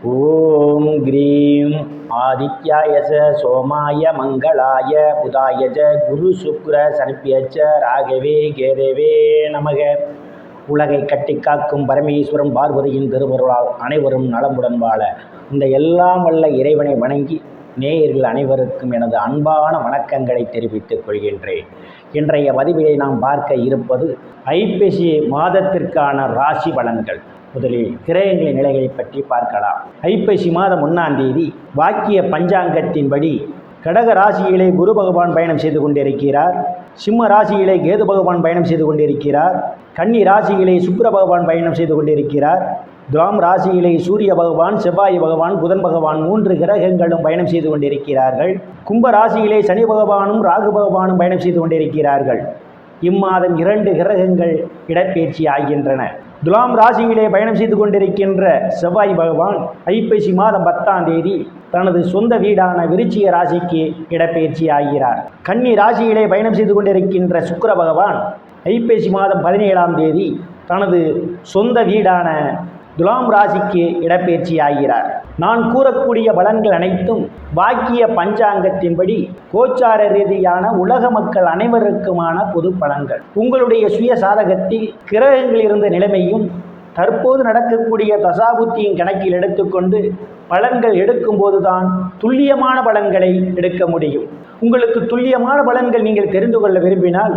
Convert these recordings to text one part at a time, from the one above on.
ஓம் cream ஆதித்யாய சோமாய மங்களாய புதாய குரு சுக்ர சனிப்பியச்ச ராகவே கேதவே நமக. உலகை கட்டி காக்கும் பரமேஸ்வரன் பார்வதியின் திருவருளால் அனைவரும் நலமுடன் வாழ இந்த எல்லாம் வல்ல இறைவனை வணங்கி நேயர்கள் அனைவருக்கும் எனது அன்பான வணக்கங்களை தெரிவித்துக் கொள்கின்றேன். இன்றைய பதிவிலை நாம் பார்க்க இருப்பது ஐப்பசி மாதத்திற்கான ராசி பலன்கள். முதலில் கிரகங்களின் நிலைகளை பற்றி பார்க்கலாம். ஐப்பசி மாதம் 1ஆம் தேதி வாக்கிய பஞ்சாங்கத்தின்படி கடக ராசியிலே குரு பகவான் பயணம் செய்து கொண்டிருக்கிறார். சிம்ம ராசியிலே கேது பகவான் பயணம் செய்து கொண்டிருக்கிறார். கன்னி ராசியிலே சுக்கிர பகவான் பயணம் செய்து கொண்டிருக்கிறார். துலாம் ராசியிலே சூரிய பகவான், செவ்வாய் பகவான், புதன் பகவான் 3 கிரகங்களும் பயணம் செய்து கொண்டிருக்கிறார்கள். கும்ப ராசியிலே சனி பகவானும் ராகு பகவானும் பயணம் செய்து கொண்டிருக்கிறார்கள். இம்மாதம் 2 கிரகங்கள் இடப்பெயர்ச்சி ஆகின்றன. துலாம் ராசியிலே பயணம் செய்து கொண்டிருக்கின்ற செவ்வாய் பகவான் ஐப்பசி மாதம் 10ஆம் தேதி தனது சொந்த வீடான விருச்சிக ராசிக்கு இடப்பெயர்ச்சி ஆகிறார். கன்னி ராசியிலே பயணம் செய்து கொண்டிருக்கின்ற சுக்கிர பகவான் ஐப்பசி மாதம் 17ஆம் தேதி தனது சொந்த வீடான துலாம் ராசிக்கு இடப்பெயர்ச்சி ஆகிறார். நான் கூறக்கூடிய பலன்கள் அனைத்தும் வாக்கிய பஞ்சாங்கத்தின்படி கோச்சார ரீதியான உலக மக்கள் அனைவருக்குமான பொது பலன்கள். உங்களுடைய சுய சாதகத்தில் கிரகங்கள் இருந்த நிலைமையும் தற்போது நடக்கக்கூடிய தசாபுத்தியின் கணக்கில் எடுத்துக்கொண்டு பலன்கள் எடுக்கும்போது தான் துல்லியமான பலன்களை எடுக்க முடியும். உங்களுக்கு துல்லியமான பலன்கள் நீங்கள் தெரிந்து கொள்ள விரும்பினால்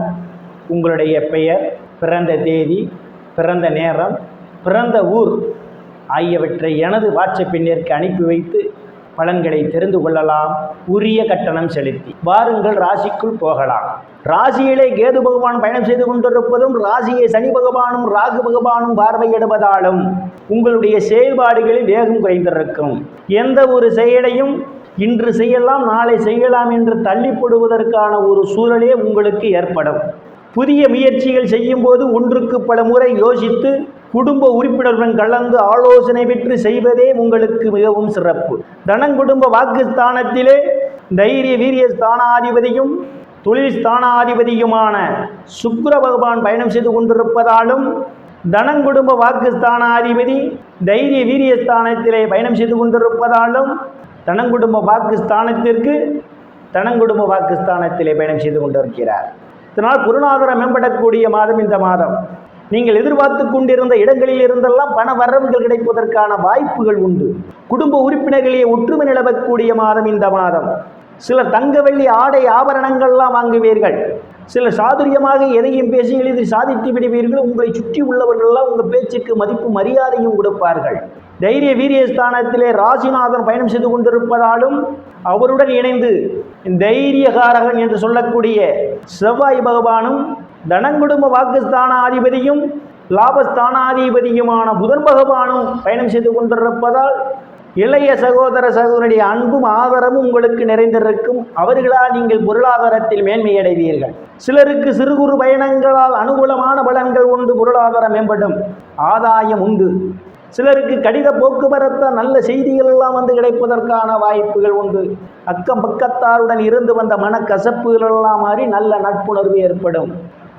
உங்களுடைய பெயர், பிறந்த தேதி, பிறந்த நேரம், பிறந்த ஊர் ஆகியவற்றை எனது வாட்ஸ்அப் எண்ணிற்கு அனுப்பி வைத்து பலன்களை தெரிந்து கொள்ளலாம். உரிய கட்டணம் செலுத்தி வாருங்கள், ராசிக்குள் போகலாம். ராசியிலே கேது பகவான் பயணம் செய்து கொண்டிருப்பதும் ராசியை சனி பகவானும் ராகு பகவானும் பார்வையிடுவதாலும் உங்களுடைய செயல்பாடுகளில் வேகம் குறைந்திருக்கும். எந்த ஒரு செயலையும் இன்று செய்யலாம் நாளை செய்யலாம் என்று தள்ளிப்படுவதற்கான ஒரு சூழலே உங்களுக்கு ஏற்படும். புதிய முயற்சிகள் செய்யும் போது ஒன்றுக்கு பல முறை யோசித்து குடும்ப உறுப்பினருடன் கலந்து ஆலோசனை பெற்று செய்வதே உங்களுக்கு மிகவும் சிறப்பு. தனங்குடும்ப வாக்குஸ்தானத்திலே தைரிய வீரிய ஸ்தானாதிபதியும் தொழில் ஸ்தானாதிபதியுமான சுக்கிர பகவான் பயணம் செய்து கொண்டிருப்பதாலும் தனங்குடும்ப வாக்குஸ்தானாதிபதி தைரிய வீரிய ஸ்தானத்திலே பயணம் செய்து கொண்டிருப்பதாலும் தனங்குடும்ப வாக்குஸ்தானத்திலே பயணம் செய்து கொண்டிருக்கிறார். இதனால் பொருளாதாரம் மேம்படக்கூடிய மாதம் இந்த மாதம். நீங்கள் எதிர்பார்த்து கொண்டிருந்த இடங்களில் இருந்தெல்லாம் பண வரவுகள் கிடைப்பதற்கான வாய்ப்புகள் உண்டு. குடும்ப உறுப்பினர்களிடையே ஒற்றுமை நிலவக்கூடிய மாதம் இந்த மாதம். சிலர் தங்க வெள்ளி ஆடை ஆபரணங்கள்லாம் வாங்குவீர்கள். சிலர் சாதுரியமாக எதையும் பேசி எளிதில் சாதித்து விடுவீர்கள். உங்களை சுற்றி உள்ளவர்கள்லாம் உங்கள் பேச்சுக்கு மதிப்பு மரியாதையும் கொடுப்பார்கள். தைரிய வீரிய ஸ்தானத்திலே ராசிநாதன் பயணம் செய்து கொண்டிருப்பதாலும் அவருடன் இணைந்து தைரியகாரகன் என்று சொல்லக்கூடிய செவ்வாய் பகவானும் தனங்குடும்ப வாக்குஸ்தானாதிபதியும் லாபஸ்தானாதிபதியுமான புதன் பகவானும் பயணம் செய்து கொண்டிருப்பதால் இளைய சகோதர சகோதரனுடைய அன்பும் ஆதரவும் உங்களுக்கு நிறைந்திருக்கும். அவர்களால் நீங்கள் பொருளாதாரத்தில் மேன்மையடைவீர்கள். சிலருக்கு சிறு குறு பயணங்களால் அனுகூலமான பலன்கள் உண்டு, பொருளாதாரம் மேம்படும், ஆதாயம் உண்டு. சிலருக்கு கடித போக்குவரத்து நல்ல செய்திகள் எல்லாம் வந்து கிடைப்பதற்கான வாய்ப்புகள் உண்டு. அக்கம் பக்கத்தாருடன் இருந்து வந்த மனக்கசப்புகள் எல்லாம் மாறி நல்ல நட்புணர்வு ஏற்படும்.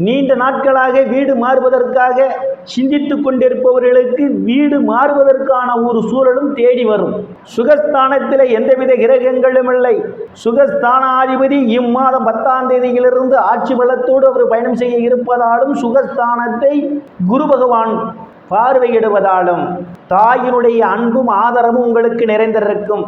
நீண்ட நாட்களாக வீடு மாறுவதற்காக சிந்தித்து கொண்டிருப்பவர்களுக்கு வீடு மாறுவதற்கான ஒரு சூழலும் தேடி வரும். சுகஸ்தானத்தில் எந்தவித கிரகங்களும் இல்லை. சுகஸ்தானாதிபதி இம்மாதம் 10ஆம் தேதியிலிருந்து ஆட்சி பலத்தோடு அவர் பயணம் செய்ய இருப்பதாலும் சுகஸ்தானத்தை குரு பகவான் பார்வையிடுவதாலும் தாயினுடைய அன்பும் ஆதரவும் உங்களுக்கு நிறைந்திருக்கும்.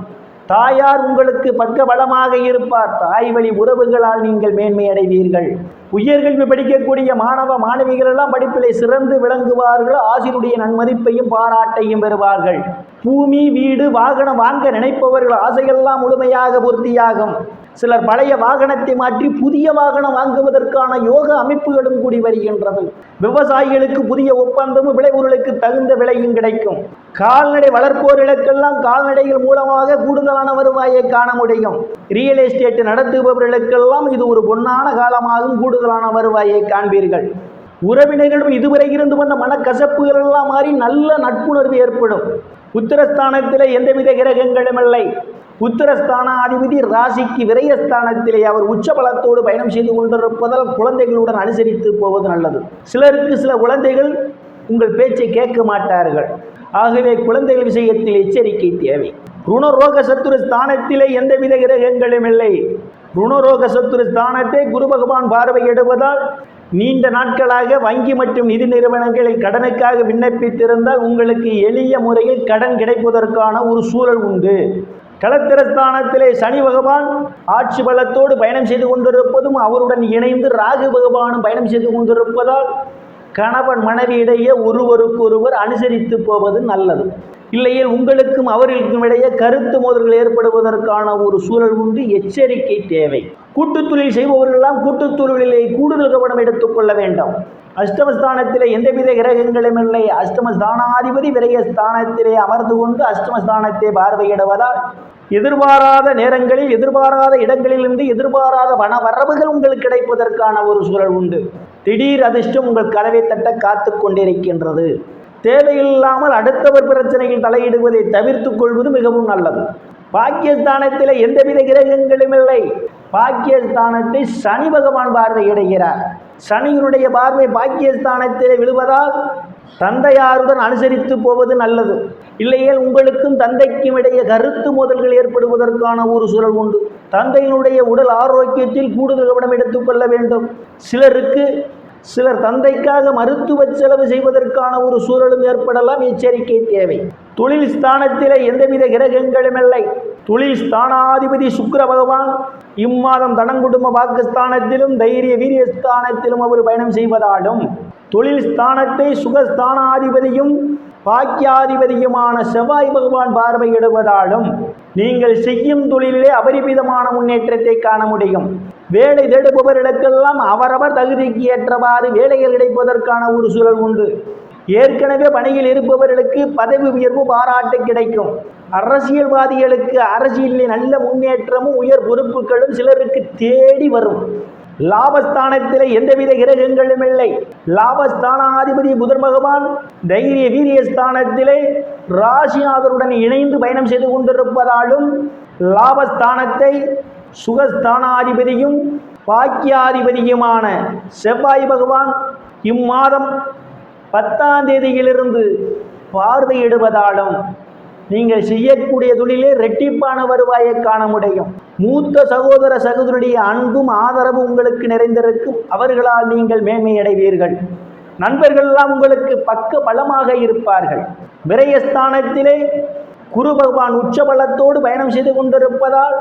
தாயார் உங்களுக்கு பக்க பலமாக இருப்பார். தாய் வழி உறவுகளால் நீங்கள் மேன்மை அடைவீர்கள். உயர்கல்வி படிக்கக்கூடிய மாணவ மாணவிகள் எல்லாம் படிப்பிலே சிறந்து விளங்குவார்கள். ஆசிரியருடைய நன்மதிப்பையும் பாராட்டையும் பெறுவார்கள். பூமி வீடு வாகனம் வாங்க நினைப்பவர்கள் ஆசையெல்லாம் முழுமையாக பூர்த்தியாகும். சிலர் பழைய வாகனத்தை மாற்றி புதிய வாகனம் வாங்குவதற்கான யோக அமைப்புகளும் கூடி வருகின்றது. விவசாயிகளுக்கு புதிய ஒப்பந்தமும் விளைபொருளுக்கு தகுந்த விலையும் கிடைக்கும். கால்நடை வளர்ப்போர்களுக்கெல்லாம் கால்நடைகள் மூலமாக கூடுதலான வருவாயை காண முடியும். ரியல் எஸ்டேட் நடத்துபவர்களுக்கெல்லாம் இது ஒரு பொன்னான காலமாகவும் கூடுதலான வருவாயை காண்பீர்கள். உறவினர்களும் இதுவரை இருந்து வந்த மனக்கசப்புகள் எல்லாம் மாறி நல்ல நட்புணர்வு ஏற்படும். உத்தரஸ்தானத்தில் எந்தவித கிரகங்களும் இல்லை. உத்தரஸ்தானாதிபதி ராசிக்கு விரயஸ்தானத்திலே அவர் உச்சபலத்தோடு பயணம் செய்து கொண்டிருப்பதால் குழந்தைகளுடன் அனுசரித்து போவது நல்லது. சிலருக்கு சில குழந்தைகள் உங்கள் பேச்சை கேட்க மாட்டார்கள். ஆகவே குழந்தைகள் விஷயத்தில் எச்சரிக்கை தேவை. ருணரோக சத்துரு ஸ்தானத்திலே எந்தவித கிரகங்களும் இல்லை. ருணரோக சத்துரு ஸ்தானத்தை குரு பகவான் பார்வையிடுவதால் நீண்ட நாட்களாக வங்கி மற்றும் நிதி நிறுவனங்களில் கடனுக்காக விண்ணப்பித்திருந்தால் உங்களுக்கு எளிய முறையில் கடன் கிடைப்பதற்கான ஒரு சூழல் உண்டு. களத்திரஸ்தானத்திலே சனி பகவான் ஆட்சி பலத்தோடு பயணம் செய்து கொண்டிருப்பதும் அவருடன் இணைந்து ராகு பகவானும் பயணம் செய்து கொண்டிருப்பதால் கணவன் மனைவி இடையே ஒருவருக்கொருவர் அனுசரித்து போவது நல்லது. இல்லையில் உங்களுக்கும் அவர்களுக்கும் இடையே கருத்து மோதல்கள் ஏற்படுவதற்கான ஒரு சூழல் உண்டு. எச்சரிக்கை தேவை. கூட்டுத் தொழில் செய்பவர்களெல்லாம் கூட்டுத் தொழிலிலே கூடுதல் கவனம் எடுத்துக்கொள்ள வேண்டும். அஷ்டமஸ்தானத்திலே எந்தவித கிரகங்களும் இல்லை. அஷ்டமஸ்தானாதிபதி விரயஸ்தானத்திலே அமர்ந்து கொண்டு அஷ்டமஸ்தானத்தை பார்வையிடுவதால் எதிர்பாராத நேரங்களில் எதிர்பாராத இடங்களிலிருந்து எதிர்பாராத பண வரவுகள் உங்களுக்கு கிடைப்பதற்கான ஒரு சூழல் உண்டு. திடீர் அதிர்ஷ்டம் உங்கள் கதவை தட்ட காத்து கொண்டிருக்கின்றது. தேவையில்லாமல் அடுத்தவர் பிரச்சனையில் தலையிடுவதை தவிர்த்துக் கொள்வது மிகவும் நல்லது. பாக்கியஸ்தானத்தில் எந்தவித கிரகங்களும் இல்லை. பாக்கியஸ்தானத்தை சனி பகவான் பார்வையிடுகிறார். சனியினுடைய பார்வை பாக்கியஸ்தானத்தில் விழுவதால் தந்தையாருடன் அனுசரித்து போவது நல்லது. இல்லையேல் உங்களுக்கும் தந்தைக்கும் இடையே கருத்து மோதல்கள் ஏற்படுவதற்கான ஒரு சூழல் உண்டு. தந்தையினுடைய உடல் ஆரோக்கியத்தில் கூடுதல் கவனம் எடுத்துக்கொள்ள வேண்டும். சிலர் தந்தைக்காக மருத்துவ செலவு செய்வதற்கான ஒரு சூழலும் ஏற்படலாம். எச்சரிக்கை தேவை. தொழில் ஸ்தானத்திலே எந்தவித கிரகங்களும் இல்லை. தொழில் ஸ்தானாதிபதி சுக்கிர பகவான் இம்மாதம் தனங்குடும்ப வாக்குஸ்தானத்திலும் தைரிய வீரியஸ்தானத்திலும் அவர் பயணம் செய்வதாலும் தொழில் ஸ்தானத்தை சுகஸ்தானாதிபதியும் பாக்கியாதிபதியுமான செவ்வாய் பகவான் பார்வையிடுவதாலும் நீங்கள் செய்யும் தொழிலே அபரிமிதமான முன்னேற்றத்தை காண முடியும். வேலை தேடுபவர்களுக்கெல்லாம் அவரவர் தகுதிக்கு ஏற்றவாறு வேலைகள் கிடைப்பதற்கான ஒரு சூழல் உண்டு. ஏற்கனவே பணியில் இருப்பவர்களுக்கு பதவி உயர்வு பாராட்டு கிடைக்கும். அரசியல்வாதிகளுக்கு அரசியலில் நல்ல முன்னேற்றமும் உயர் பொறுப்புகளும் சிலருக்கு தேடி வரும். லாபஸ்தானத்திலே எந்தவித கிரகங்களும் இல்லை. லாபஸ்தானாதிபதி புதன் பகவான் தைரிய வீரியஸ்தானத்திலே ராசிநாதருடன் இணைந்து பயணம் செய்து கொண்டிருப்பதாலும் லாபஸ்தானத்தை சுகஸ்தானாதிபதியும் பாக்கியாதிபதியுமான செவ்வாய் பகவான் இம்மாதம் 10ஆம் தேதியிலிருந்து பார்வையிடுவதாலும் நீங்கள் செய்யக்கூடிய தொழிலே இரட்டிப்பான வருவாயை காண முடியும். மூத்த சகோதர சகோதரியுடைய அன்பும் ஆதரவும் உங்களுக்கு நிறைந்திருக்கும். அவர்களால் நீங்கள் மேன்மையடைவீர்கள். நண்பர்கள் எல்லாம் உங்களுக்கு பக்க பலமாக இருப்பார்கள். விரயஸ்தானத்திலே குரு பகவான் உச்சபலத்தோடு பயணம் செய்து கொண்டிருப்பதால்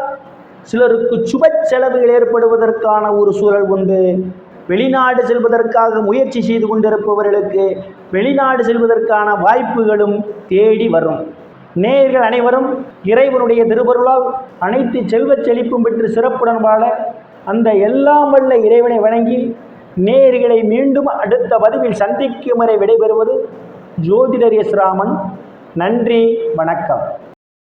சிலருக்கு சுப செலவுகள் ஏற்படுவதற்கான ஒரு சூழல் உண்டு. வெளிநாடு செல்வதற்காக முயற்சி செய்து கொண்டிருப்பவர்களுக்கு வெளிநாடு செல்வதற்கான வாய்ப்புகளும் தேடி வரும். நேயர்கள் அனைவரும் இறைவனுடைய திருவருளால் அனைத்து செல்வச் செழிப்பும் பெற்று சிறப்புடன் வாழ அந்த எல்லாம் வல்ல இறைவனை வணங்கி நேயர்களை மீண்டும் அடுத்த பதிவில் சந்திக்கும் வரை விடைபெறுவது ஜோதிடர் எஸ் ராமன். நன்றி, வணக்கம்.